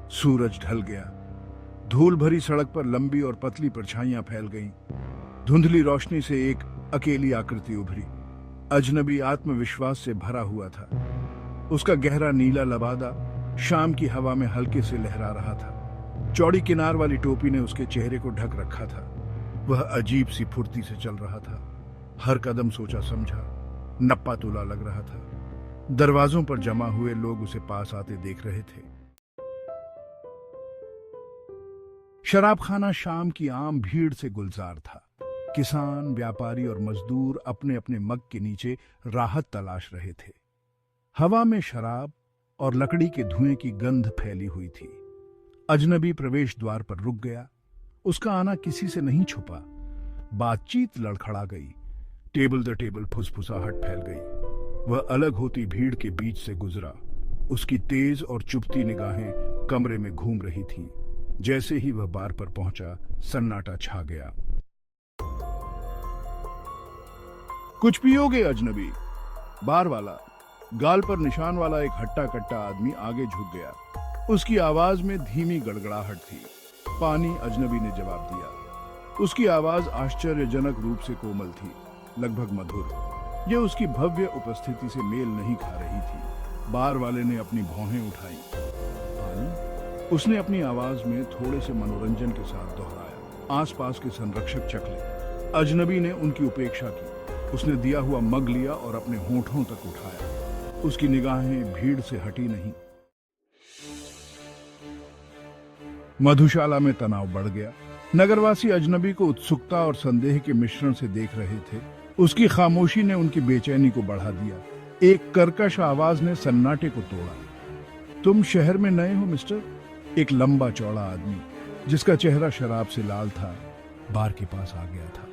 सूरज ढल गया। धूल भरी सड़क पर लंबी और पतली परछाइयां फैल गईं। धुंधली रोशनी से एक अकेली आकृति उभरी। अजनबी आत्मविश्वास से भरा हुआ था। उसका गहरा नीला लबादा शाम की हवा में हल्के से लहरा रहा था। चौड़ी किनार वाली टोपी ने उसके चेहरे को ढक रखा था। वह अजीब सी फुर्ती से चल रहा था। हर कदम सोचा समझा, नप्पा तुला लग रहा था। दरवाजों पर जमा हुए लोग उसे पास आते देख रहे थे। शराबखाना शाम की आम भीड़ से गुलजार था। किसान, व्यापारी और मजदूर अपने अपने मग के नीचे राहत तलाश रहे थे। हवा में शराब और लकड़ी के धुएं की गंध फैली हुई थी। अजनबी प्रवेश द्वार पर रुक गया। उसका आना किसी से नहीं छुपा। बातचीत लड़खड़ा गई। टेबल दर टेबल फुसफुसाहट फैल गई। वह अलग होती भीड़ के बीच से गुजरा। उसकी तेज और चुभती निगाहें कमरे में घूम रही थीं। जैसे ही वह बार पर पहुंचा, सन्नाटा छा गया। कुछ पियोगे अजनबी? बार वाला, गाल पर निशान वाला एक हट्टा कट्टा आदमी आगे झुक गया। उसकी आवाज में धीमी गड़गड़ाहट थी। पानी, अजनबी ने जवाब दिया। उसकी आवाज आश्चर्यजनक रूप से कोमल थी, लगभग मधुर। यह उसकी भव्य उपस्थिति से मेल नहीं खा रही थी। बार वाले ने अपनी भौहें उठाई। पानी? उसने अपनी आवाज में थोड़े से मनोरंजन के साथ दोहराया। आसपास के संरक्षक चकले। अजनबी ने उनकी उपेक्षा की। उसने दिया हुआ मग लिया और अपने होठों तक उठाया। उसकी निगाहें भीड़ से हटी नहीं। मधुशाला में तनाव बढ़ गया। नगरवासी अजनबी को उत्सुकता और संदेह के मिश्रण से देख रहे थे। उसकी खामोशी ने उनकी बेचैनी को बढ़ा दिया। एक कर्कश आवाज ने सन्नाटे को तोड़ा। तुम शहर में नए हो मिस्टर? एक लंबा चौड़ा आदमी जिसका चेहरा शराब से लाल था, बार के पास आ गया था।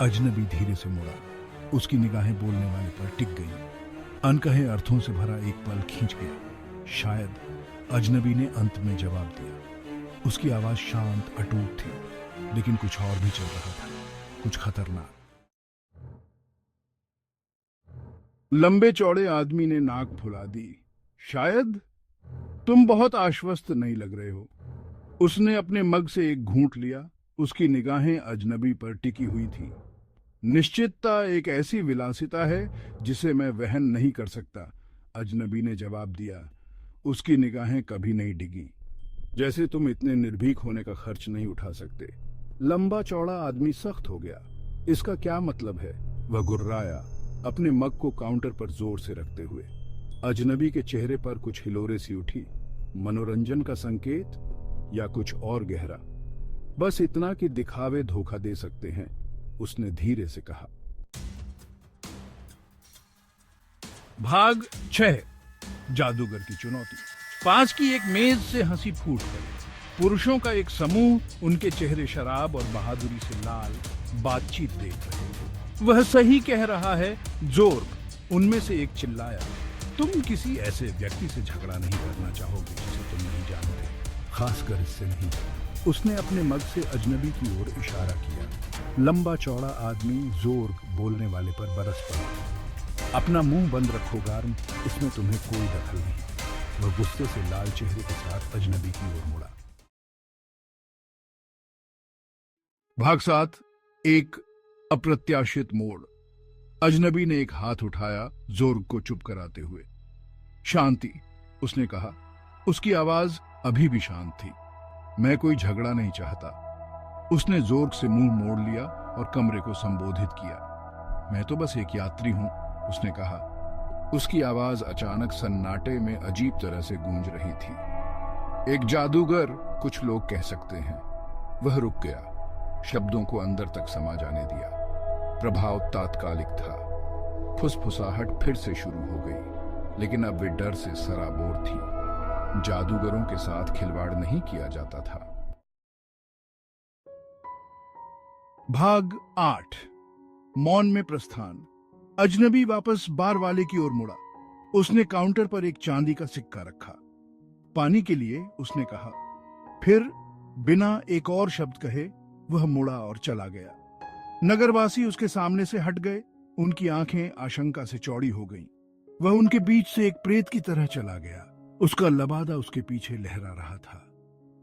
अजनबी धीरे से मुड़ा। उसकी निगाहें बोलने वाले पर टिक गईं। अनकहे अर्थों से भरा एक पल खींच गया। शायद, अजनबी ने अंत में जवाब दिया। उसकी आवाज शांत, अटूट थी, लेकिन कुछ और भी चल रहा था, कुछ खतरनाक। लंबे चौड़े आदमी ने नाक फुला दी। शायद तुम बहुत आश्वस्त नहीं लग रहे हो। उसने अपने मग से एक घूंट लिया। उसकी निगाहें अजनबी पर टिकी हुई थी। निश्चितता एक ऐसी विलासिता है जिसे मैं वहन नहीं कर सकता, अजनबी ने जवाब दिया। उसकी निगाहें कभी नहीं डिगी। जैसे तुम इतने निर्भीक होने का खर्च नहीं उठा सकते। लंबा चौड़ा आदमी सख्त हो गया। इसका क्या मतलब है? वह गुर्राया, अपने मग को काउंटर पर जोर से रखते हुए। अजनबी के चेहरे पर कुछ हिलोरे सी उठी। मनोरंजन का संकेत या कुछ और गहरा? बस इतना कि दिखावे धोखा दे सकते हैं, उसने धीरे से कहा। भाग 6, जादूगर की चुनौती। पास की एक मेज से हंसी फूट पड़ी। पुरुषों का एक समूह, उनके चेहरे शराब और बहादुरी से लाल, बातचीत देख रहे थे। वह सही कह रहा है, जोर्ग, उनमें से एक चिल्लाया। तुम किसी ऐसे व्यक्ति से झगड़ा नहीं करना चाहोगे जिसे तुम नहीं जानते, खासकर इससे नहीं। उसने अपने मग से अजनबी की ओर इशारा किया। लंबा चौड़ा आदमी जोर्ग बोलने वाले पर बरस पड़ा। अपना मुंह बंद रखो गार्म, इसमें तुम्हें कोई दखल नहीं। वह गुस्से से लाल चेहरे के साथ अजनबी की ओर मुड़ा। भाग 7, एक अप्रत्याशित मोड़। अजनबी ने एक हाथ उठाया, जोर्ग को चुप कराते हुए। शांति, उसने कहा। उसकी आवाज अभी भी शांत थी। मैं कोई झगड़ा नहीं चाहता। उसने जोर्ग से मुंह मोड़ लिया और कमरे को संबोधित किया। मैं तो बस एक यात्री हूं, उसने कहा। उसकी आवाज अचानक सन्नाटे में अजीब तरह से गूंज रही थी। एक जादूगर, कुछ लोग कह सकते हैं। वह रुक गया, शब्दों को अंदर तक समा जाने दिया। प्रभाव तात्कालिक था। फुसफुसाहट फिर से शुरू हो गई, लेकिन अब वे डर से सराबोर थी। जादूगरों के साथ खिलवाड़ नहीं किया जाता था। भाग 8, मौन में प्रस्थान। अजनबी वापस बार वाले की ओर मुड़ा। उसने काउंटर पर एक चांदी का सिक्का रखा। पानी के लिए, उसने कहा। फिर बिना एक और शब्द कहे वह मुड़ा और चला गया। नगरवासी उसके सामने से हट गए। उनकी आंखें आशंका से चौड़ी हो गईं। वह उनके बीच से एक प्रेत की तरह चला गया। उसका लबादा उसके पीछे लहरा रहा था।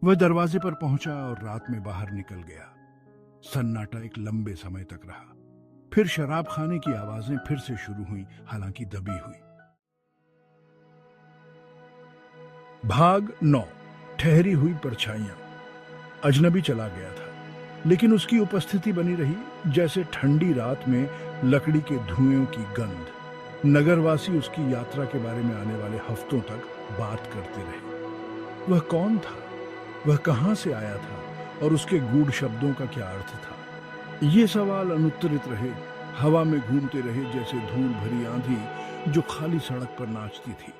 वह दरवाजे पर पहुंचा और रात में बाहर निकल गया। सन्नाटा एक लंबे समय तक रहा। फिर शराब खाने की आवाजें फिर से शुरू हुई, हालांकि दबी हुई। भाग 9। ठहरी हुई परछाइयां। अजनबी चला गया था, लेकिन उसकी उपस्थिति बनी रही, जैसे ठंडी रात में लकड़ी के धुएं की गंध। नगरवासी उसकी यात्रा के बारे में आने वाले हफ्तों तक बात करते रहे। वह कौन था? वह कहां से आया था? और उसके गूढ़ शब्दों का क्या अर्थ था? ये सवाल अनुत्तरित रहे, हवा में घूमते रहे जैसे धूल भरी आंधी जो खाली सड़क पर नाचती थी।